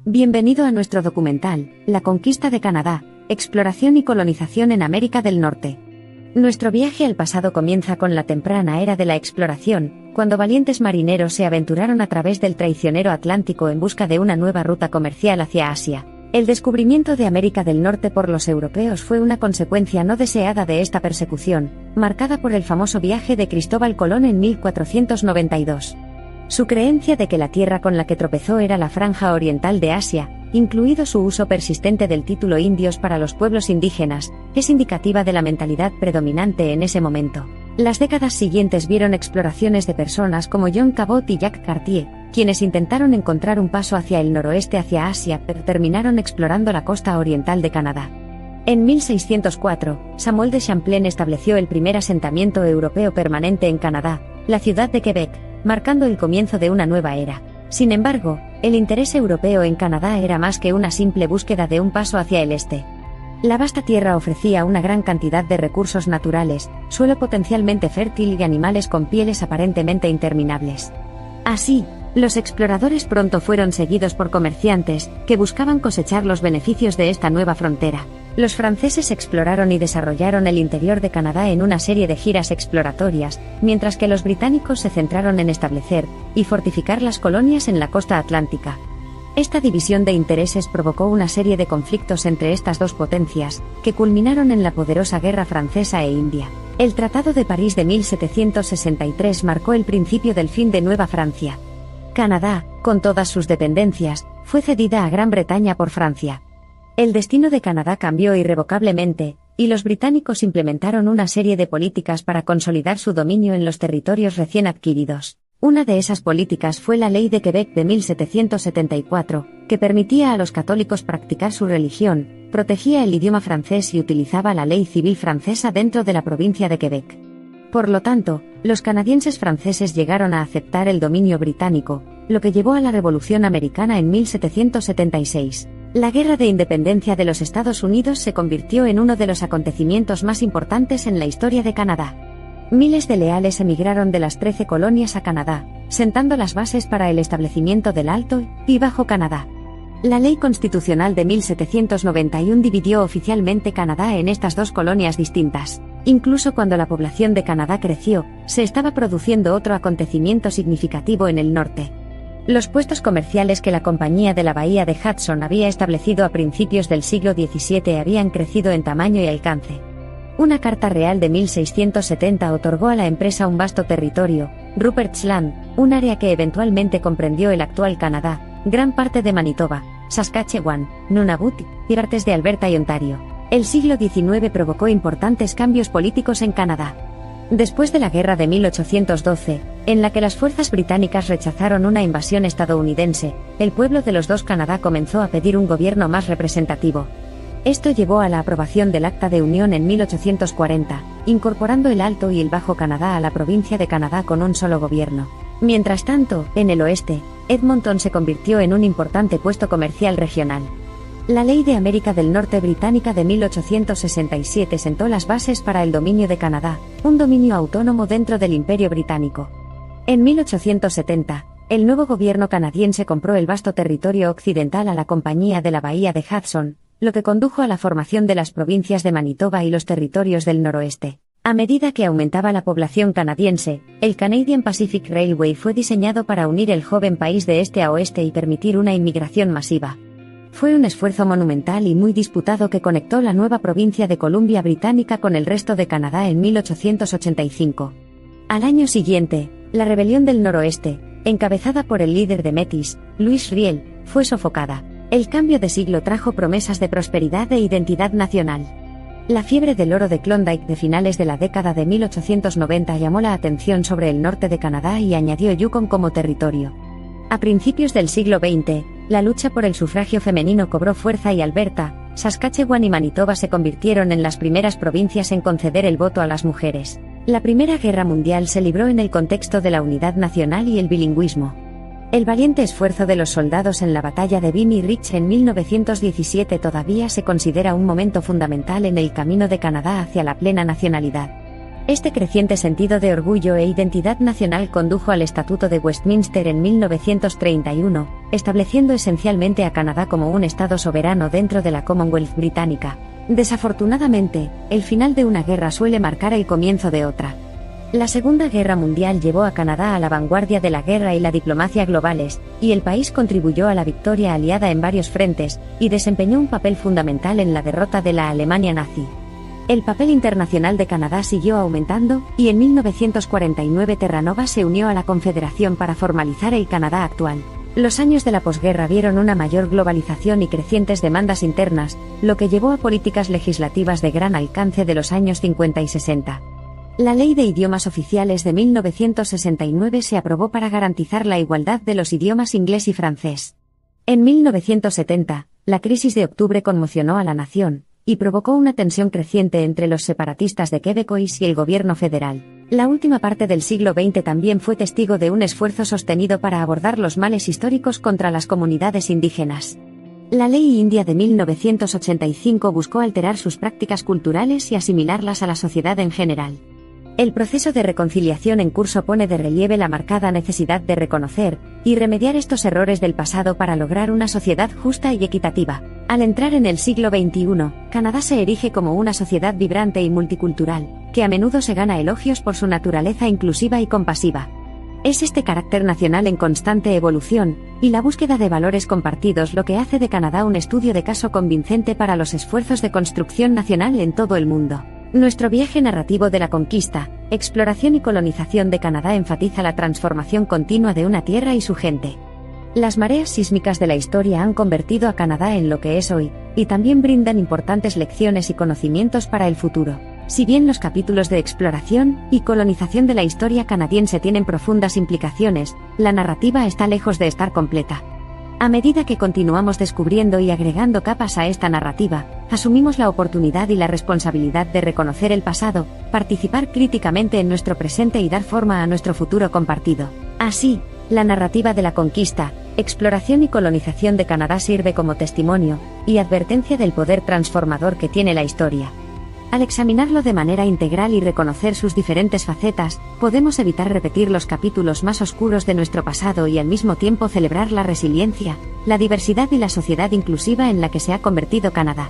Bienvenido a nuestro documental, La conquista de Canadá, exploración y colonización en América del Norte. Nuestro viaje al pasado comienza con la temprana era de la exploración, cuando valientes marineros se aventuraron a través del traicionero Atlántico en busca de una nueva ruta comercial hacia Asia. El descubrimiento de América del Norte por los europeos fue una consecuencia no deseada de esta persecución, marcada por el famoso viaje de Cristóbal Colón en 1492. Su creencia de que la tierra con la que tropezó era la franja oriental de Asia, incluido su uso persistente del título indios para los pueblos indígenas, es indicativa de la mentalidad predominante en ese momento. Las décadas siguientes vieron exploraciones de personas como John Cabot y Jacques Cartier, quienes intentaron encontrar un paso hacia el noroeste hacia Asia, pero terminaron explorando la costa oriental de Canadá. En 1604, Samuel de Champlain estableció el primer asentamiento europeo permanente en Canadá, la ciudad de Quebec, marcando el comienzo de una nueva era. Sin embargo, el interés europeo en Canadá era más que una simple búsqueda de un paso hacia el este. La vasta tierra ofrecía una gran cantidad de recursos naturales, suelo potencialmente fértil y animales con pieles aparentemente interminables. Así, los exploradores pronto fueron seguidos por comerciantes, que buscaban cosechar los beneficios de esta nueva frontera. Los franceses exploraron y desarrollaron el interior de Canadá en una serie de giras exploratorias, mientras que los británicos se centraron en establecer y fortificar las colonias en la costa atlántica. Esta división de intereses provocó una serie de conflictos entre estas dos potencias, que culminaron en la poderosa Guerra Francesa e India. El Tratado de París de 1763 marcó el principio del fin de Nueva Francia. Canadá, con todas sus dependencias, fue cedida a Gran Bretaña por Francia. El destino de Canadá cambió irrevocablemente, y los británicos implementaron una serie de políticas para consolidar su dominio en los territorios recién adquiridos. Una de esas políticas fue la Ley de Quebec de 1774, que permitía a los católicos practicar su religión, protegía el idioma francés y utilizaba la ley civil francesa dentro de la provincia de Quebec. Por lo tanto, los canadienses franceses llegaron a aceptar el dominio británico, lo que llevó a la Revolución Americana en 1776. La Guerra de Independencia de los Estados Unidos se convirtió en uno de los acontecimientos más importantes en la historia de Canadá. Miles de leales emigraron de las 13 colonias a Canadá, sentando las bases para el establecimiento del Alto y Bajo Canadá. La Ley Constitucional de 1791 dividió oficialmente Canadá en estas dos colonias distintas. Incluso cuando la población de Canadá creció, se estaba produciendo otro acontecimiento significativo en el norte. Los puestos comerciales que la Compañía de la Bahía de Hudson había establecido a principios del siglo XVII habían crecido en tamaño y alcance. Una carta real de 1670 otorgó a la empresa un vasto territorio, Rupert's Land, un área que eventualmente comprendió el actual Canadá, gran parte de Manitoba, Saskatchewan, Nunavut y partes de Alberta y Ontario. El siglo XIX provocó importantes cambios políticos en Canadá. Después de la Guerra de 1812, en la que las fuerzas británicas rechazaron una invasión estadounidense, el pueblo de los dos Canadá comenzó a pedir un gobierno más representativo. Esto llevó a la aprobación del Acta de Unión en 1840, incorporando el Alto y el Bajo Canadá a la provincia de Canadá con un solo gobierno. Mientras tanto, en el oeste, Edmonton se convirtió en un importante puesto comercial regional. La Ley de América del Norte británica de 1867 sentó las bases para el dominio de Canadá, un dominio autónomo dentro del Imperio Británico. En 1870, el nuevo gobierno canadiense compró el vasto territorio occidental a la Compañía de la Bahía de Hudson, lo que condujo a la formación de las provincias de Manitoba y los territorios del noroeste. A medida que aumentaba la población canadiense, el Canadian Pacific Railway fue diseñado para unir el joven país de este a oeste y permitir una inmigración masiva. Fue un esfuerzo monumental y muy disputado que conectó la nueva provincia de Columbia Británica con el resto de Canadá en 1885. Al año siguiente, la Rebelión del Noroeste, encabezada por el líder de Métis, Louis Riel, fue sofocada. El cambio de siglo trajo promesas de prosperidad e identidad nacional. La fiebre del oro de Klondike de finales de la década de 1890 llamó la atención sobre el norte de Canadá y añadió Yukon como territorio. A principios del siglo XX, la lucha por el sufragio femenino cobró fuerza y Alberta, Saskatchewan y Manitoba se convirtieron en las primeras provincias en conceder el voto a las mujeres. La Primera Guerra Mundial se libró en el contexto de la unidad nacional y el bilingüismo. El valiente esfuerzo de los soldados en la batalla de Vimy Ridge en 1917 todavía se considera un momento fundamental en el camino de Canadá hacia la plena nacionalidad. Este creciente sentido de orgullo e identidad nacional condujo al Estatuto de Westminster en 1931, estableciendo esencialmente a Canadá como un estado soberano dentro de la Commonwealth británica. Desafortunadamente, el final de una guerra suele marcar el comienzo de otra. La Segunda Guerra Mundial llevó a Canadá a la vanguardia de la guerra y la diplomacia globales, y el país contribuyó a la victoria aliada en varios frentes, y desempeñó un papel fundamental en la derrota de la Alemania nazi. El papel internacional de Canadá siguió aumentando, y en 1949 Terranova se unió a la Confederación para formalizar el Canadá actual. Los años de la posguerra vieron una mayor globalización y crecientes demandas internas, lo que llevó a políticas legislativas de gran alcance de los años 50 y 60. La Ley de Idiomas Oficiales de 1969 se aprobó para garantizar la igualdad de los idiomas inglés y francés. En 1970, la crisis de octubre conmocionó a la nación, y provocó una tensión creciente entre los separatistas de Quebecois y el gobierno federal. La última parte del siglo XX también fue testigo de un esfuerzo sostenido para abordar los males históricos contra las comunidades indígenas. La Ley India de 1985 buscó alterar sus prácticas culturales y asimilarlas a la sociedad en general. El proceso de reconciliación en curso pone de relieve la marcada necesidad de reconocer y remediar estos errores del pasado para lograr una sociedad justa y equitativa. Al entrar en el siglo XXI, Canadá se erige como una sociedad vibrante y multicultural, que a menudo se gana elogios por su naturaleza inclusiva y compasiva. Es este carácter nacional en constante evolución, y la búsqueda de valores compartidos lo que hace de Canadá un estudio de caso convincente para los esfuerzos de construcción nacional en todo el mundo. Nuestro viaje narrativo de la conquista, exploración y colonización de Canadá enfatiza la transformación continua de una tierra y su gente. Las mareas sísmicas de la historia han convertido a Canadá en lo que es hoy, y también brindan importantes lecciones y conocimientos para el futuro. Si bien los capítulos de exploración y colonización de la historia canadiense tienen profundas implicaciones, la narrativa está lejos de estar completa. A medida que continuamos descubriendo y agregando capas a esta narrativa, asumimos la oportunidad y la responsabilidad de reconocer el pasado, participar críticamente en nuestro presente y dar forma a nuestro futuro compartido. Así, la narrativa de la conquista, exploración y colonización de Canadá sirve como testimonio y advertencia del poder transformador que tiene la historia. Al examinarlo de manera integral y reconocer sus diferentes facetas, podemos evitar repetir los capítulos más oscuros de nuestro pasado y al mismo tiempo celebrar la resiliencia, la diversidad y la sociedad inclusiva en la que se ha convertido Canadá.